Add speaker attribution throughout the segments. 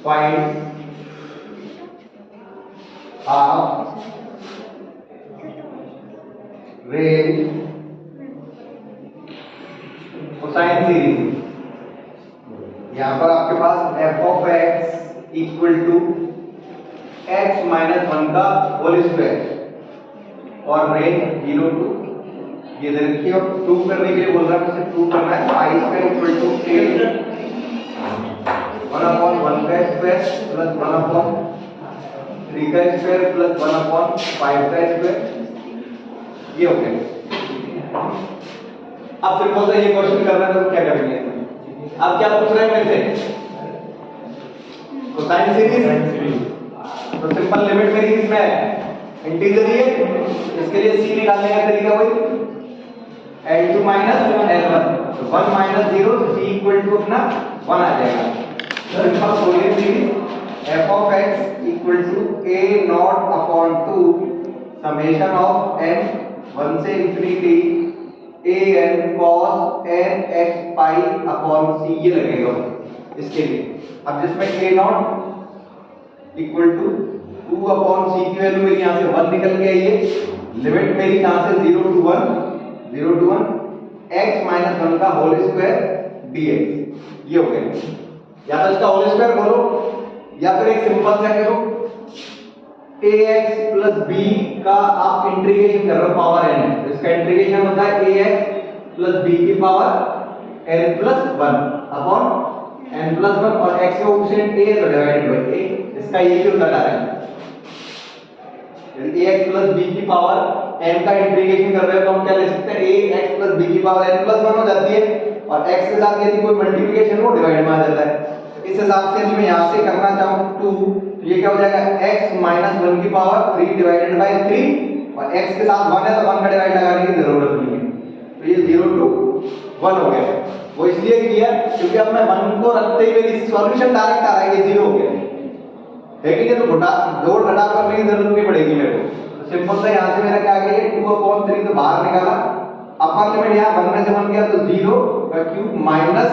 Speaker 1: Find half range cosine series. यहां पर आपके पास f of x equal to x minus 1 का होल स्क्वायर और रेंज 0 टू ये दे रखी है। प्रूव करने के लिए बोल रहा है, मुझे प्रूव करना है pi square equal to a 1/1 का स्क्वायर प्लस 1/3 का स्क्वायर प्लस 1/5 का स्क्वायर। ये हो गया। अब सिंपल सा ये क्वेश्चन करना है तो क्या करेंगे? अब क्या पूछ रहे हैं मेरे से? Cosine series. तो सिंपल लिमिट मेरी किसमें है? इंटीजर ही है, इसके लिए c निकालने का तरीका वही L2 माइनस L1। तो 1 माइनस 0 c इक्वल टू अपना 1 आ जाएगा। Simple Fourier series f of x equal to a not upon 2 summation of n 1 से infinity an cos n x pi upon c ये लगेगा इसके लिए। अब जिसमें a not equal to 2 upon c की वैल्यू मेरी यहां से 1 निकल के आई है। लिमिट मेरी कहां से 0 टू 1 x माइनस 1 का होल स्क्वायर dx। ये हो गया। या तो इसका होल स्क्वायर करो या फिर एक सिंपल सा करो ax प्लस b का आप इंटीग्रेशन कर रहे हो पावर n है, तो इसका इंटीग्रेशन होता है ax प्लस b की power n plus 1 upon n plus 1 और x का कोएफिशिएंट a है तो डिवाइडेड बाय a। इसका ये क्यों लगा रहे हैं? यदि ax प्लस b की पावर n का इंटीग्रेशन कर रहे हो तो हम क्या ले सकते हैं? ax प्लस b की पावर n प्लस 1 हो जाती है और x के साथ यदि कोई मल्टीप्लिकेशन हो डिवाइड में आ जाता है। इस हिसाब से यदि मैं यहां से करना चाहूं 2 तो ये क्या हो जाएगा? x माइनस 1 की पावर 3 डिवाइडेड बाय 3 और x के साथ 1 है तो 1 का डिवाइड लगाने की जरूरत नहीं है। तो ये 0 टू 1 हो गया। वो इसलिए किया क्योंकि अब मैं 1 को रखते ही मेरी सॉल्यूशन डायरेक्ट आ रहा है, ये 0 हो गया है कि नहीं? तो जोड़ घटाव करने की जरूरत नहीं पड़ेगी मेरे को। तो सिंपल सा यहां से मेरा क्या आ गया? 2/3 तो बाहर निकाला, अपर लिमिट यहां 1 में से 1 गया तो 0 का क्यूब माइनस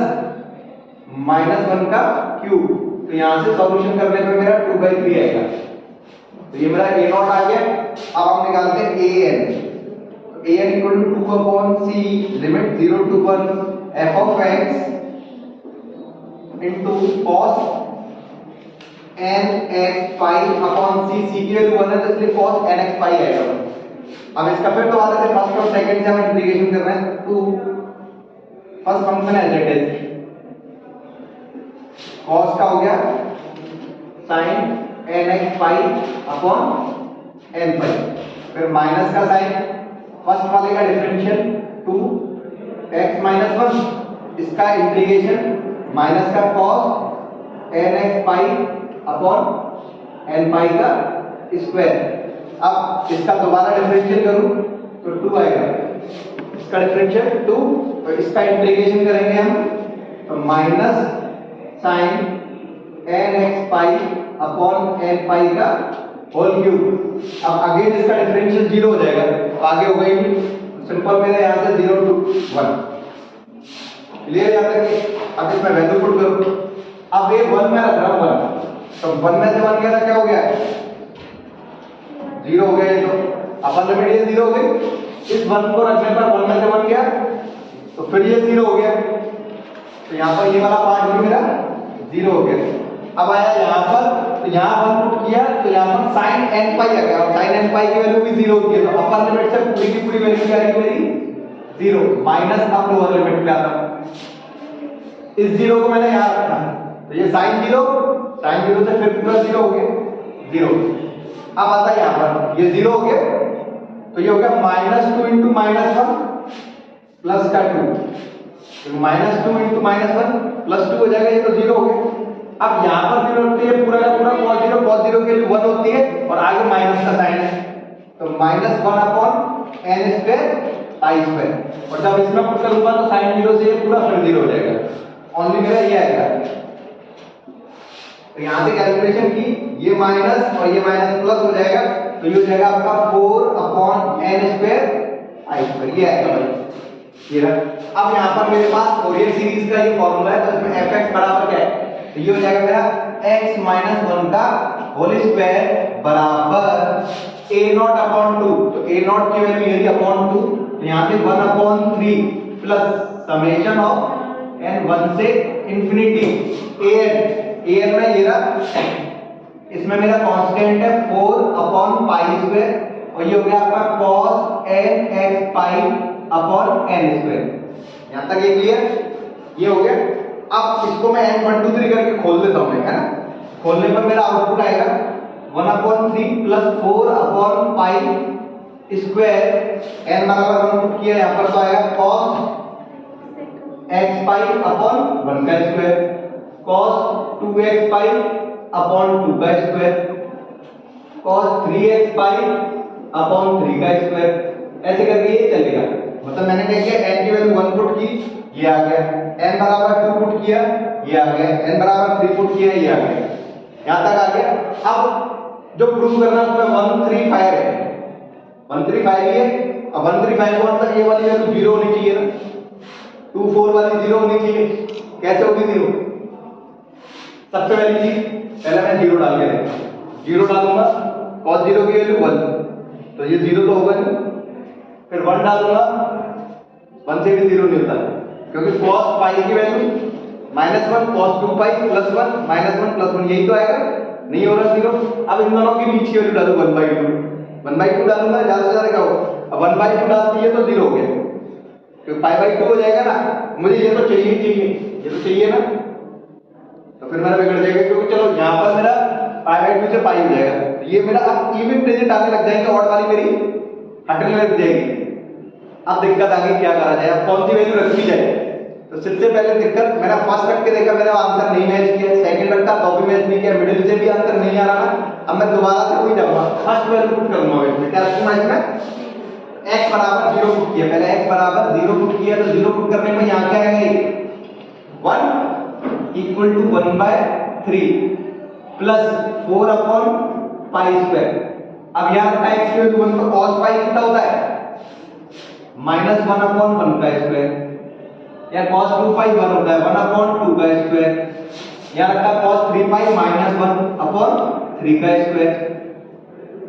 Speaker 1: 1 का क्यूब। तो यहां से सॉल्यूशन करने पे मेरा 2/3 आएगा। तो ये मेरा a नॉट आ गया। अब हम निकालते हैं an। तो an equal to 2/c limit 0 to 1 f of x into cos nx pi upon c। c की वैल्यू 1 है तो इसलिए cos nx पाई आएगा। अब इसका फिर दोबारा से फर्स्ट और सेकंड से हम इंटीग्रेशन कर रहे हैं। टू फर्स्ट फंक्शन है z इज cos का हो गया sin nx pi upon n पाई, फिर माइनस का साइन फर्स्ट वाले का डिफरेंशियल 2 x माइनस 1 इसका इंटीग्रेशन माइनस का cos nx pi upon n पाई का स्क्वायर। अब इसका दोबारा डिफरेंशियल करूं तो 2 आएगा, इसका डिफरेंशियल 2 और इसका इंटीग्रेशन करेंगे हम तो minus sin nx pi upon n पाई का होल क्यूब। अब अगेन इसका डिफरेंशियल 0 हो जाएगा तो आगे हो गई सिंपल मेरे यहां से 0 टू 1 क्लियर जाता है। अब इसमें वैल्यू पुट करूं, अब ये 1 में रख रहा हूं 1 तो 1 में से 1 गया तो क्या हो गया? 0 हो गया। ये तो अपर लिमिट ये 0 हो गई। इस 1 को रखने पर 1 में से 1 गया तो फिर ये 0 हो गया। तो यहां पर ये वाला पार्ट भी मेरा 0 हो गया। अब आया यहां पर तो यहां 1 पुट किया तो यहां पर sin n पाई आ गया और sin n पाई की वैल्यू भी 0 होती है। तो अपर लिमिट से पूरी की पूरी वैल्यू क्या आएगी मेरी? 0 माइनस अब लोअर लिमिट पे आता हूं। इस 0 को मैंने यहां रखा तो ये sin 0 से फिर पूरा 0 हो गया 0। अब आता है यहां पर ये 0 हो गया तो ये हो गया -2 * -1 प्लस का 2 तो -2 * -1 प्लस 2 हो जाएगा। ये तो 0 हो गया। अब यहां पर 0 होती है पूरा का पूरा cos 0 के लिए 1 होती है और आगे माइनस का साइन है तो -1/n² i² और जब इसमें पुट करूंगा तो sin 0 से ये पूरा फिर 0 हो जाएगा। ओनली मेरा ये आएगा। तो यहां से कैलकुलेशन की ये माइनस और ये माइनस प्लस हो जाएगा तो ये हो जाएगा आपका 4/n² i²। ये आएगा भाई ये रहा। अब यहां पर मेरे पास फोरियर सीरीज का ये फार्मूला है तो इसमें fx बराबर क्या है? तो ये हो जाएगा मेरा x माइनस 1 का होल स्क्वायर बराबर a नॉट अपॉन 2। तो a नॉट की वैल्यू ये थी अपॉन 2, तो यहां से 1 upon 3 plus summation of n 1 से इंफिनिटी an में ये रहा, इसमें मेरा कांस्टेंट है 4 अपॉन पाई स्क्वायर, और ये हो गया आपका cos n x pi upon n square. यहां तक ये क्लियर? ये हो गया। अब इसको मैं n 1 2 3 करके खोल देता हूं, है ना। खोलने पर मेरा आउटपुट आएगा 1 upon 3 plus 4 upon pi square, n बराबर 1 पुट किया, यहां पर तो आएगा cos x पाई अपॉन 1 का square, cos 2x pi upon 2 का square, cos 3x pi upon 3 का स्क्वायर। ऐसे करके ये चलेगा। मतलब मैंने क्या किया, n की वैल्यू 1 पुट की, ये आ गया, n बराबर 2 पुट किया, ये आ गया, n बराबर 3 पुट किया, ये आ गया, यहां तक आ गया। अब जो प्रूव करना है उसमें 135 है, 135 ये, अब 135 को मतलब ये वाली वैल्यू 0 होनी चाहिए ना, 24 वाली 0 होनी चाहिए। कैसे होगी 0? सबसे पहली चीज, पहले मैं 0 डाल के देखता हूं, 0 डालूंगा, cos 0 की वैल्यू 1, तो ये 0 तो होगा नहीं। फिर 1 डालूंगा, 1 से भी 0 नहीं होता, क्योंकि cos पाई की value -1, cos 2 pi plus 1 -1 plus 1, यही तो आएगा, नहीं हो रहा 0। अब इन दोनों के बीच की वैल्यू डालूं 1/2, 1/2 डालूंगा, ज्यादा से ज्यादा क्या होगा, अब 1/2 डाल दिए तो 0 हो गया, क्योंकि पाई/2 हो जाएगा ना। मुझे ये तो चाहिए, ये तो चाहिए ना, तो फिर मेरा बिगड़ जाएगा, क्योंकि चलो यहाँ पर मेरा पाई/2 से पाई हो जाएगा, तो ये मेरा अब इवन प्रेजेंट आने लग जाएंगे, ऑड वाली मेरी हटने लग जाएगी। अब दिक्कत आ गई, क्या करा जाए, अब कौन सी वैल्यू रखी जाए। तो सबसे पहले दिक्कत, मैंने फर्स्ट रख के देखा, मेरा आंसर नहीं मैच किया, सेकंड रखा तो भी मैच नहीं किया, मिडिल से भी आंसर नहीं आ रहा। अब मैं दोबारा से वही जाऊंगा, फर्स्ट वैल्यू पुट करूंगा, इसमें क्या रखूंगा, इसमें x बराबर 0 पुट किया, पहले x बराबर 0 पुट किया, तो 0 पुट करने में यहां क्या आएगा, 1 equal to 1/3 plus 4 upon pi square. अब यहां रखा x की वैल्यू 1, तो cos पाई कितना होता है, -1 अपॉन 1 का स्क्वायर, या cos 2 पाई 1 होता है 1 अपॉन 2 का स्क्वायर, यहां रखा cos 3 पाई -1 अपॉन 3 का स्क्वायर।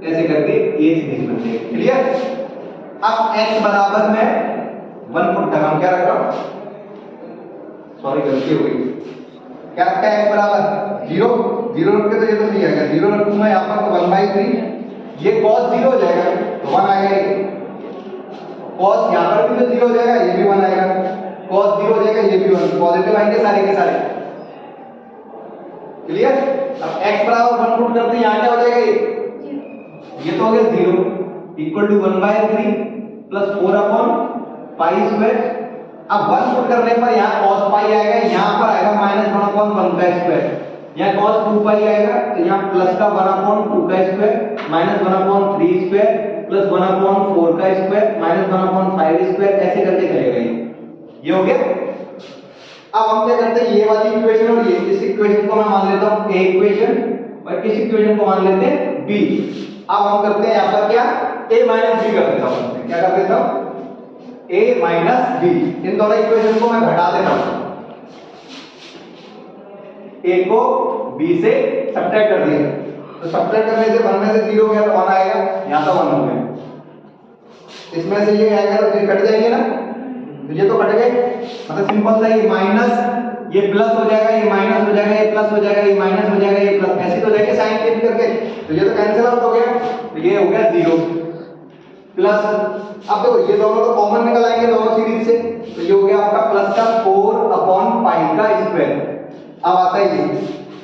Speaker 1: ऐसे करके ये सीरीज बन जाएगी। क्लियर? अब x बराबर में 1 पुट कर रहा हूं, क्या रख रहा हूं, सॉरी गलती हो गई, क्या रखा है x बराबर 0, 0 रख के तो ये तो सही आएगा, 0 रखूंगा यहां पर तो 1/3, ये cos 0 हो जाएगा तो 1 आएगा, cos यहां पर भी तो 0 हो जाएगा, ये भी 1 आएगा, cos 0 हो जाएगा, ये भी 1, पॉजिटिव आएंगे सारे के सारे। क्लियर? अब x बराबर 1 पुट करते हैं, यहां क्या हो जाएगा, ये तो हो गया 0 equal to 1/3 plus 4 upon pi square. अब 1 पुट करने पर यहां cos पाई आएगा, यहां पर आएगा -1 अपॉन 1 का स्क्वायर, यहां cos 2 पाई आएगा, तो यहां प्लस का 1 अपॉन 2 का square, -1 upon 3 square plus 1 upon 4 का स्क्वायर, -1 अपॉन 5 स्क्वायर, ऐसे करके चलेगा ये हो गया। अब हम क्या करते हैं, ये वाली इक्वेशन और ये, इस इक्वेशन को मैं मान लेता हूं a इक्वेशन, और इस इक्वेशन को मान लेते हैं b। अब हम करते हैं यहां पर क्या, a माइनस b कर देता हूं, क्या कर देता हूं, a माइनस b, इन दोनों इक्वेशन को मैं घटा देता हूं, a को b से सब्ट्रैक्ट कर दिया, तो सब्ट्रैक्ट करने से 1 में से 0 गया तो 1 आएगा, यहां तो 1 हो गया, इसमें से ये आएगा तो ये कट जाएंगे ना, तो ये तो कट गए, मतलब सिंपल सा, ये माइनस ये प्लस हो जाएगा, ये माइनस हो जाएगा, ये प्लस हो जाएगा, ये माइनस हो जाएगा, ये प्लस, ऐसे तो जाएंगे साइन चेंज करके, तो ये तो कैंसिल आउट हो गया, तो ये हो गया 0 प्लस। अब देखो ये दोनों तो कॉमन निकल आएंगे दोनों सीरीज से, तो ये हो गया आपका प्लस का 4 अपॉन पाई का स्क्वायर। अब आता है ये,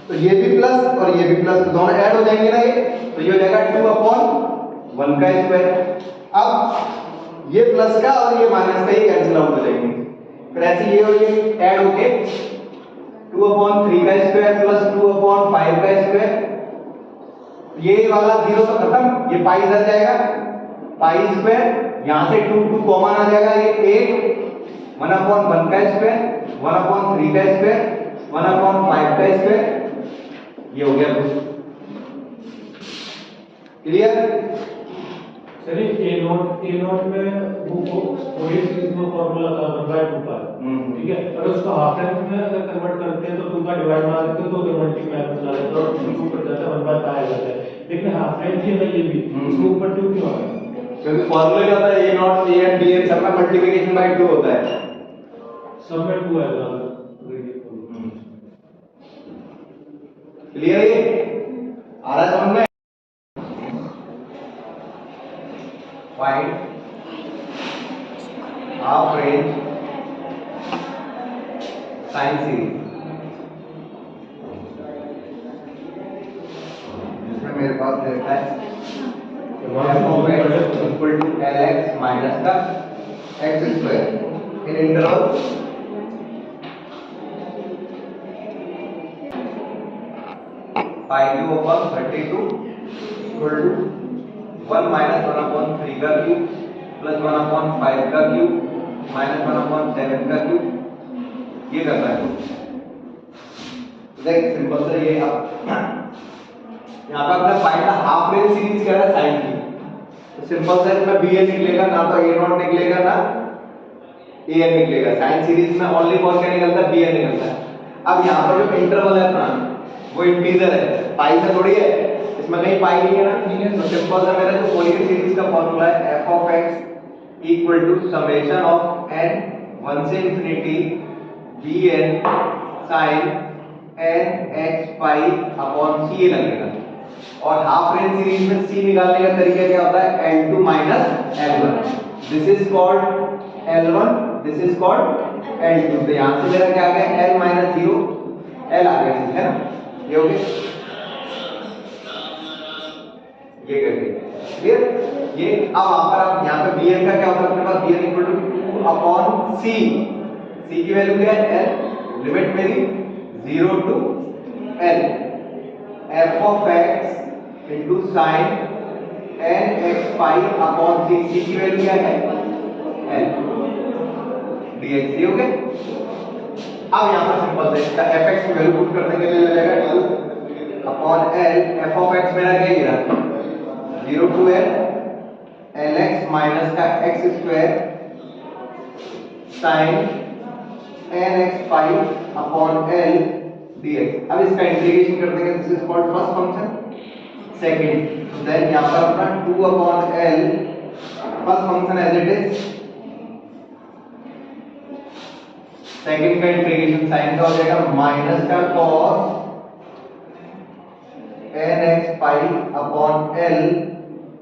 Speaker 1: तो ये भी प्लस और ये भी प्लस, तो दोनों ऐड हो जाएंगे ना ये, तो ये हो जाएगा 2 अपॉन 1 का स्क्वायर। अब ये प्लस का और ये माइनस का ही कैंसिल आउट हो जाएंगे, फिर ऐसे ये हो ये ऐड होके 2 अपॉन 3 का स्क्वायर प्लस 2 अपॉन 5 का स्क्वायर, ये वाला 0 तो खत्म, ये पाई इधर जाएगा, पाई स्क्वायर, यहां से 2 कॉमन आ जाएगा, ये 8 1 अपॉन 1 का स्क्वायर 1 अपॉन 3 का स्क्वायर 1 अपॉन 5 का स्क्वायर, ये हो गया। क्लियर?
Speaker 2: चलिए ए नॉट में वो फोरियर सीरीज में फॉर्मूला था 1/2 का, ठीक है। अगर उसको हाफ रेंज में अगर कन्वर्ट करते हैं तो 2 का डिवाइड मार देते हैं तो फिर मल्टीप्लाई में चला जाता है और 2 ऊपर जाता है 1/π आ जाता है। लेकिन हाफ रेंज ही है ना ये भी, इसमें ऊपर 2 क्यों आ गया?
Speaker 1: क्योंकि फॉर्मूला क्या होता है, A naught A and B N सब का मल्टीप्लिकेशन बाय 2 होता है,
Speaker 2: सब में 2 आएगा।
Speaker 1: क्लियर है? आ रहा है समझ में? Find half range sine series, जिसमें मेरे पास लिखा है f(x) equal to lx minus का x square in interval 5/32 equal to 1 minus 1/3 का क्यूब प्लस 1/5 का क्यूब माइनस 1/7 का क्यूब, ये करना है। देख सिंपल सा ये आप यहाँ पे अपने find the half range series कह रहा है साइन की, तो सिंपल सा इसमें bn निकलेगा, ना तो a नॉट निकलेगा ना an निकलेगा। साइन सीरीज में ओनली फॉर क्या निकलता है, bn निकलता है। अब यहाँ पर जो इंटरवल है अपना वो इंटीजर है, पाई से थोड़ी है, इसमें कहीं पाई नहीं है ना, ठीक है। तो सिंपल सा मेरा जो फोरियर सीरीज का फॉर्मूला है f(x) equal to summation of n 1 से infinity bn sin n x pi upon c लगेगा। और हाफ रेंज सीरीज में c निकालने का तरीका क्या होता है, l2 minus l1, this is called l1, this is called l2। तो यहां से मेरा क्या आ गया, l माइनस 0 l आ गया, ठीक है ना, ये हो गया, ये कर दिया, क्लियर। ये अब आप यहां पे bn का क्या होता है अपने पास, bn equal to 2 upon c, c की वैल्यू क्या है l, लिमिट मेरी 0 to l, f of x into sin n x pi upon c, c की वैल्यू क्या है l dx, ये हो गया। अब यहां पर सिंपल से इसका fx की वैल्यू पुट करने के लिए ले लेगा 2 upon l, f of x मेरा क्या गिरा 0 टू l lx माइनस का x square sin nx pi upon l dx। अब इसका इंटीग्रेशन करने के this is called first function, second then यहां पर अपना 2 upon l first function as it is, second का इंटीग्रेशन साइन का हो जाएगा माइनस का cos nx pi upon l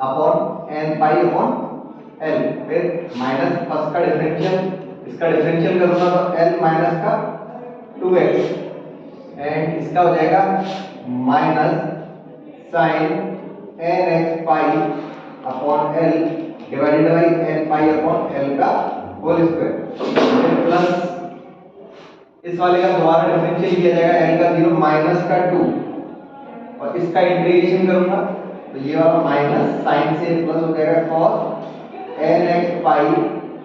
Speaker 1: upon n pi upon l, फिर माइनस फर्स्ट का डिफरेंशियल, इसका डिफरेंशियल करूंगा तो l माइनस का 2x एंड इसका हो जाएगा minus sin nx pi upon l divided by n pi upon l का होल स्क्वायर, फिर प्लस इस वाले का दोबारा डिफरेंशियल किया जाएगा l का 0 माइनस का 2 और इसका इंटीग्रेशन करूंगा तो ये वाला माइनस साइन से प्लस हो जाएगा cos nx pi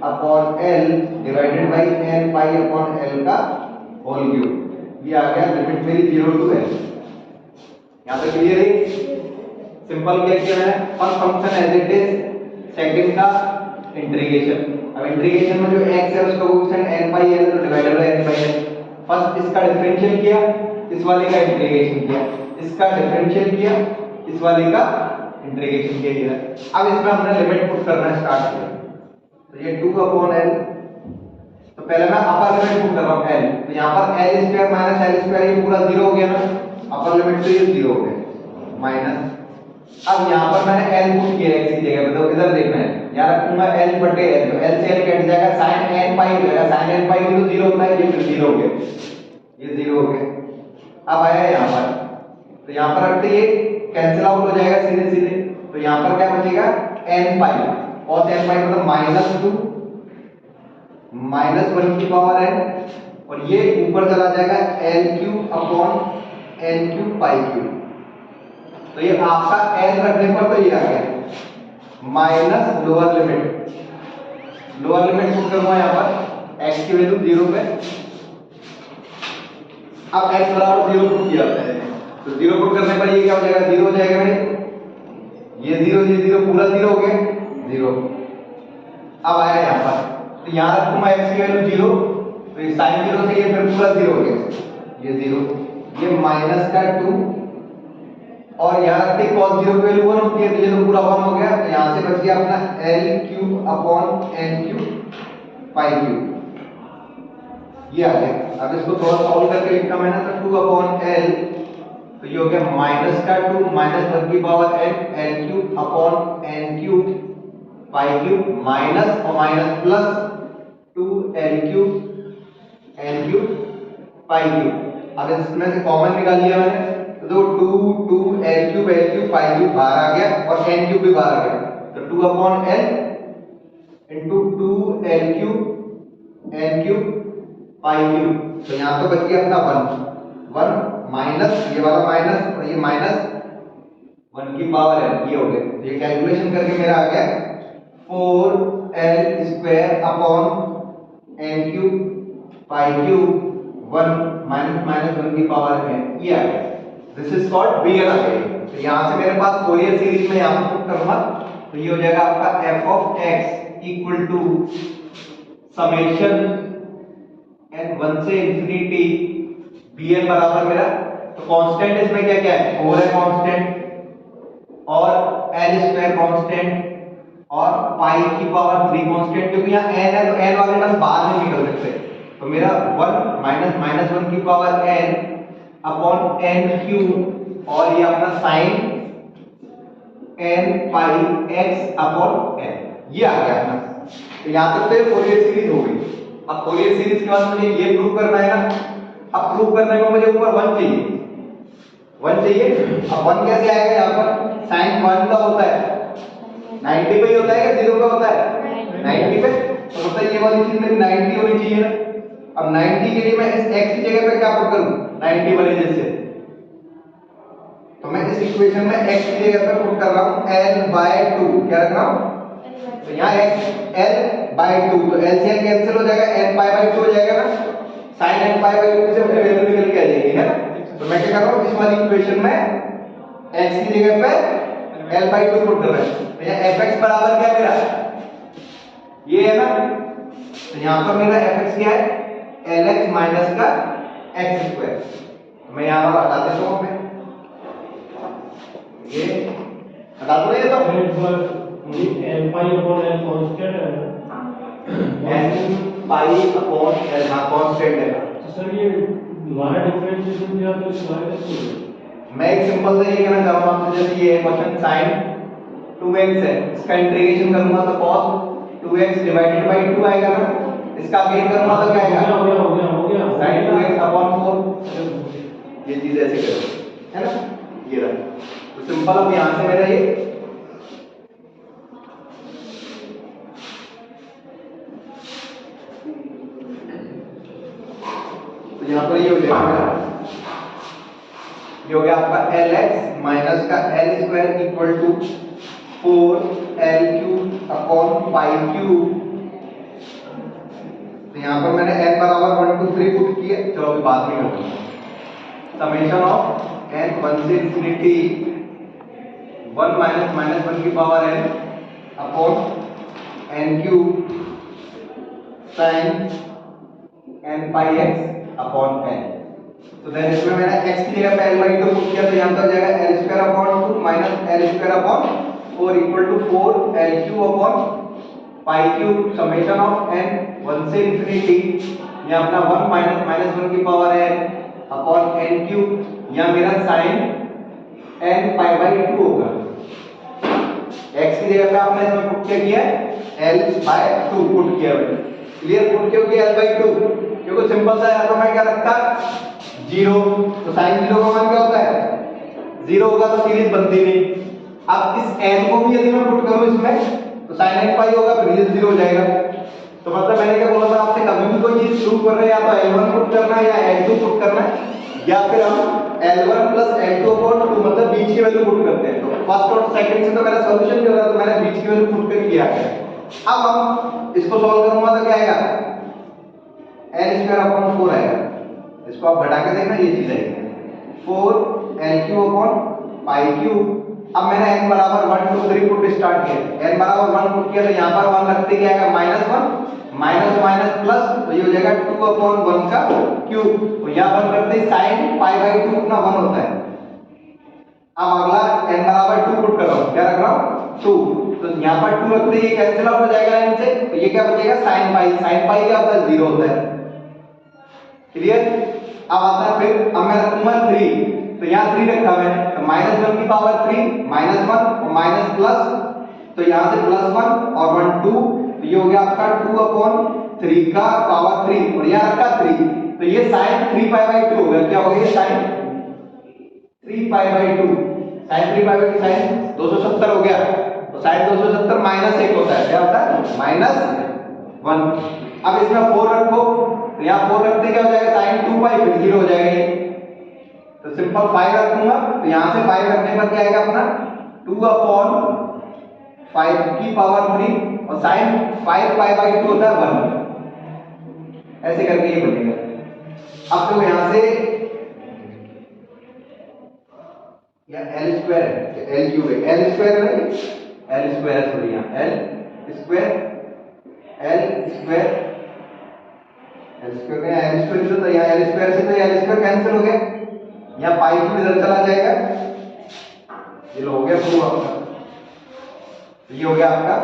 Speaker 1: upon l divided by n pi upon l का होल क्यूब, ये आ गया लिमिट मेरी 0 टू l। यहां पे क्लियर है, सिंपल क्या किया है, first function as it is, second का इंटीग्रेशन। अब इंटीग्रेशन में जो x है उसका कोएफिशिएंट n पाई l तो divided by n pi l, first इसका डिफरेंशियल किया, इस वाले का इंटीग्रेशन किया, इसका डिफरेंशियल किया, इस वाले का इंटीग्रेशन किया। अब इसमें हमने लिमिट पुट करना स्टार्ट किया, तो ये 2 अपॉन l, तो पहले मैं अपर लिमिट पुट कर रहा हूं l, तो यहां पर l square minus l square ये पूरा 0 हो गया ना, अपर लिमिट तो ये 0 हो गया माइनस। अब यहां पर मैंने l पुट किया x की जगह पे, तो इधर देखना है, यहां रखूंगा l बटे l, तो l से l कट जाएगा, sin n पाई हो जाएगा, sin n पाई भी तो 0 होता है, ये फिर 0 हो गया, ये 0 हो गया। अब आया यहां पर, तो यहां पर रखते ये कैंसिल आउट हो जाएगा सीधे सीधे, तो यहां पर क्या बचेगा n पाई, cos n पाई मतलब -2 -1 की पावर n, और ये ऊपर चला जाएगा l³ upon n³ pi cube. तो ये आपका n रखने पर तो ये आ गया minus lower limit, lower limit put करूंगा यहां पर x की वैल्यू 0 पे, अब x बराबर 0 पुट किया है, तो 0 पुट करने पर ये क्या हो जाएगा 0 हो जाएगा भाई, ये 0 पूरा 0 हो गया, 0। अब आया यहाँ पर, तो यहाँ रखूंगा x की वैल्यू 0, तो ये sin 0 से ये फिर पूरा 0 हो गया, ये 0, ये माइनस का 2, और यहाँ रखते cos 0 की वैल्यू 1 होती है, तो ये तो पूरा 1 हो गया, तो यहाँ से बच गया अपना L³/N³ पाई क्यूब, ये आ गया। अब इसको थोड़ा सॉल्व करके लिखा मैंने, तो 2/L, तो ये हो गया माइनस का 2 माइनस 1 की power n L³/N³ pi cube minus और माइनस plus 2L³ N³ pi cube. अब इसमें से कॉमन निकाल लिया मैंने, तो 2L³ पाई क्यूब बाहर आ गया और N³ भी बाहर आ गया, तो 2/L into 2L³ N³ pi cube, तो यहाँ तो बच गया अपना 1 माइनस ये वाला माइनस और ये माइनस 1 की पावर है, ये हो गया। तो ये कैलकुलेशन करके मेरा आ गया 4L² पाई क्यूब 1 माइनस माइनस 1 की पावर है, ये आ गया। दिस इज कॉल्ड बीएल आ गया। तो यहाँ से मेरे पास फोरियर सीरीज में यहाँ पुट करूंगा, तो ये हो जाएगा आपका f(x) equal to summation n1 से इंफिनिटी bn बराबर मेरा, तो कांस्टेंट इसमें क्या क्या है, 4 है कांस्टेंट और L² कांस्टेंट और पाई की पावर 3 कांस्टेंट, क्योंकि यहाँ n है तो n वाले टर्म बाहर नहीं निकल सकते, तो मेरा 1 माइनस माइनस 1 की पावर n/n³ और ये अपना साइन n पाई x/n, ये आ गया अपना। तो यहाँ तक तो ये फोरियर सीरीज हो गई। अब फोरियर सीरीज के बाद मुझे ये प्रूव करना है ना, अब प्रूव करने में मुझे ऊपर 1 चाहिए, 1 चाहिए। अब 1 कैसे आएगा, यहाँ पर साइन 1 का होता है 90 पे ही होता है, क्या 0 पे होता है 90 पे, तो मतलब ये वाली चीज मेरी 90 होनी चाहिए ना। अब 90 के लिए मैं इस x की जगह पे क्या पुट करूं, 90 वाले जैसे, तो मैं इस इक्वेशन में x की जगह पे पुट कर रहा हूं L/2, क्या रख रहा हूं, तो यहाँ x L/2, तो LCM कैंसिल हो जाएगा, n/2 हो जाएगा ना, sin n/2 से वैल्यू निकल के आ जाएगी है ना। तो मैं क्या कर रहा हूं, इस वाली इक्वेशन में x की जगह पे L/2 पुट कर रहा हूं, तो यहाँ fx बराबर क्या मेरा ये है ना, तो यहाँ पर मेरा fx क्या है, Lx माइनस का x², तो मैं यहाँ पर हटा देता हूँ, मैं ये हटा दो, ये तो
Speaker 2: n पाई/L कांस्टेंट है,
Speaker 1: n पाई/L हाँ कांस्टेंट है।
Speaker 2: तो सर ये दोबारा डिफरेंशिएशन किया तो इस बारे में
Speaker 1: मैं एक सिंपल से ये कहना चाहूंगा आपसे, जैसे ये क्वेश्चन sin 2x है, इसका इंटीग्रेशन करूंगा तो cos 2x डिवाइडेड बाय 2 आएगा ना, इसका अगेन करूंगा तो क्या आएगा,
Speaker 2: हो गया
Speaker 1: sin 2x/4, ये चीज ऐसे करो है ना, ये रहा। तो सिंपल अब यहां से मेरा ये तो यहाँ पर ये हो जाएगा, ये हो गया आपका Lx माइनस का L² इक्वल टू 4L³ तो यहाँ पर मैंने n बराबर 1 2 3 पुट किए, चलो अभी बात नहीं करूंगा, समेशन ऑफ n1 से इंफिनिटी 1 माइनस माइनस 1 की पावर n/n³ sin n/x/n। तो देन इसमें मैंने x की जगह पे L/2 पुट किया, तो यहाँ पर हो जाएगा L²/2 minus L²/4 equal to 4L³ pi cube summation of n1 से इंफिनिटी, ये अपना 1 माइनस माइनस 1 की पावर n/n³, या मेरा sin n/2 होगा। x की जगह पे आपने इसमें पुट किया है L/2 पुट किया है, क्लियर, पुट क्यों किया L/2, क्योंकि सिंपल सा है, तो मैं क्या रखता 0, तो sin 0 का मान क्या होता है 0 होगा, तो सीरीज बनती नहीं। अब इस n को भी यदि मैं पुट करूं इसमें, तो sin n होगा, फिर ये 0 हो जाएगा। तो मतलब मैंने क्या बोला था आपसे, कभी भी कोई चीज प्रूव कर रहे हैं या तो L1 पुट करना है या L2 पुट करना है, या फिर हम L1 प्लस L2/2 मतलब बीच की वैल्यू पुट करते हैं। तो फर्स्ट और सेकंड से तो मेरा सॉल्यूशन भी हो रहा है, तो मैंने बीच की वैल्यू पुट कर किया है। अब हम इसको सॉल्व करूंगा तो क्या आएगा, L²/4 आएगा, इसको आप घटा के देखना, ये चीज आएगी 4L³ पाई क्यूब अब मैंने n बराबर 1 2 3 पुट स्टार्ट किया, n बराबर 1 पुट किया तो यहाँ पर 1 रखते क्या आएगा -1 माइनस माइनस प्लस, तो ये हो जाएगा 2/1 का क्यूब। तो यहाँ 1 करते ही sin π/2 अपना 1 होता है। अब अगला n बराबर 2 पुट कर रहा हूँ, क्या रख रहा हूँ 2, तो यहाँ पर 2 रखते ही ये कैंसिल आउट हो जाएगा इनसे, तो ये क्या बचेगा sin π क्या होता है 0 होता है। क्लियर। अब आता है फिर, अब मैं रखूंगा 3, तो यहाँ 3 रखा मैंने, तो -1 की पावर 3 -1 और माइनस प्लस, तो यहाँ से +1 और 1 2, तो ये हो गया आपका 2/3 का पावर 3 और यहाँ रखा 3, तो ये sin 3π/2 हो गया। क्या हो गया sin 3π/2, sin 3π/2 sin 270 हो गया, तो sin 270 -1 होता है, क्या होता है -1। अब इसमें 4 रखो, तो यहाँ 4 रखते क्या हो जाएगा sin 2π, फिर 0 हो जाएगा ये, तो सिंपल 5 रखूंगा, तो यहाँ से 5 रखने पर क्या आएगा अपना 2/5 की पावर 3 और sin 5π/2 होता है 1, ऐसे करके ये बनेगा। अब तो यहाँ से या l स्क्वायर है, l क्यूब है, l स्क्वायर है, l स्क्वायर है, सॉरी यहाँ l स्क्वायर का l स्क्वायर से, तो यहाँ l स्क्वायर से तो l स्क्वायर कैंसिल हो गया, यहाँ पाई क्यूब इधर चला जाएगा, ये लो हो गया प्रूव आपका, ये हो गया आपका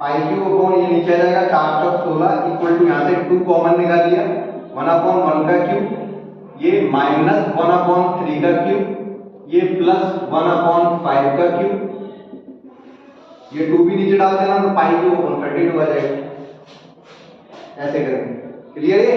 Speaker 1: पाई क्यूब अपॉन ये नीचे आ जाएगा 4 तक 16 इक्वल टू, यहाँ से 2 कॉमन निकाल लिया 1/1 का क्यूब, ये -1/3 का क्यूब, ये +1/5 का क्यूब, ये 2 भी नीचे डाल देना तो पाई क्यूब 32 आ जाएगा, ऐसे करेंगे। क्लियर है।